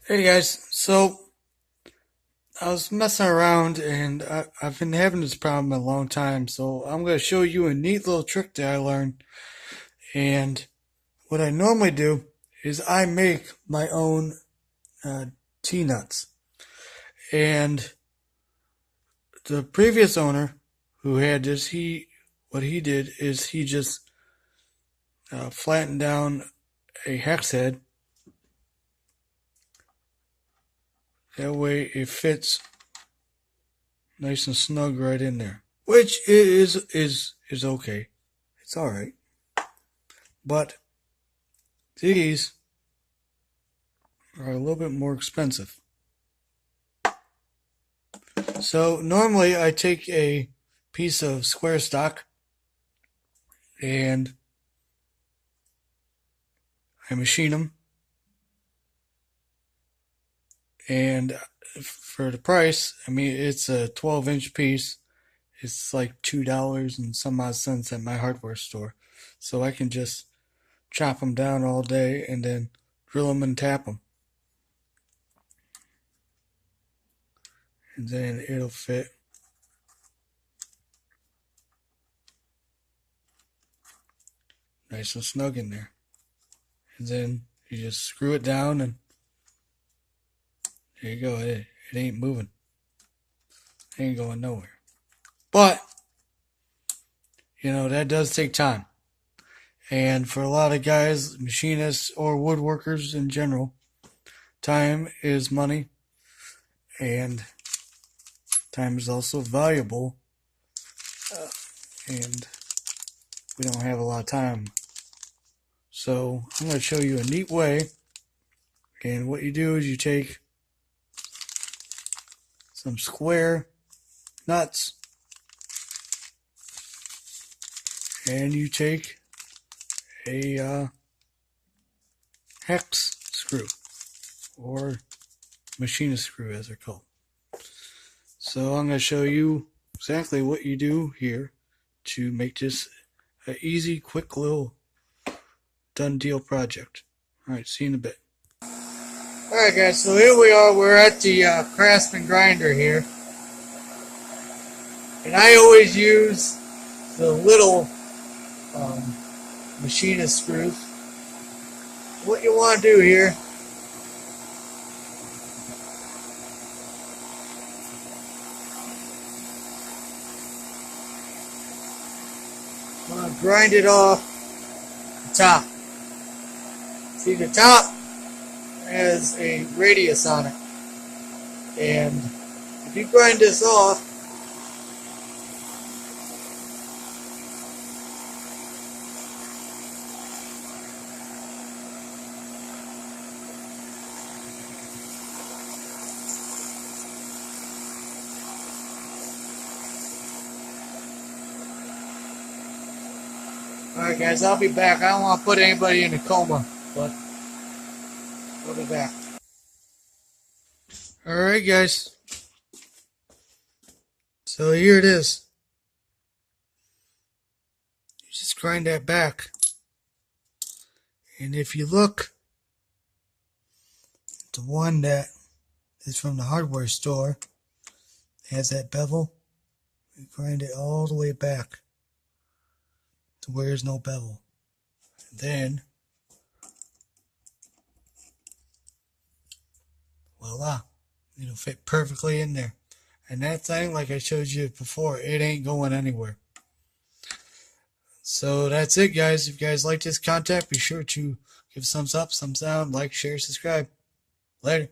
Hey guys, so I was messing around and I've been having this problem a long time, so I'm going to show you a neat little trick that I learned. And what I normally do is I make my own uh, T-nuts. And the previous owner who had this, what he did is he just flattened down a hex head. That way it fits nice and snug right in there, which is okay. It's all right. But these are a little bit more expensive. So normally I take a piece of square stock and I machine them. And for the price, I mean, it's a 12-inch piece. It's like $2 and some odd cents at my hardware store. So I can just chop them down all day and then drill them and tap them. And then it'll fit nice and snug in there. And then you just screw it down and there you go. It ain't moving. It ain't going nowhere. But, that does take time. And for a lot of guys, machinists or woodworkers in general, time is money. And time is also valuable. And we don't have a lot of time. So I'm going to show you a neat way. And what you do is you take some square nuts and you take a hex screw or machinist screw as they're called. So I'm going to show you exactly what you do here to make this an easy, quick little done deal project. Alright, see you in a bit. Alright guys, so here we are, we're at the Craftsman grinder here. And I always use the little machinist screws. What you want to do here, I'm going to grind it off the top. See, the top has a radius on it. And if you grind this off, alright guys, I'll be back. I don't want to put anybody in a coma, but I'll be back. Alright guys, so here it is. You just grind that back. And if you look, the one that is from the hardware store has that bevel. You grind it all the way back to where there's no bevel. And then, voila, it'll fit perfectly in there. And that thing, like I showed you before, it ain't going anywhere. So that's it, guys. If you guys like this content, be sure to give thumbs up, thumbs down, like, share, subscribe. Later.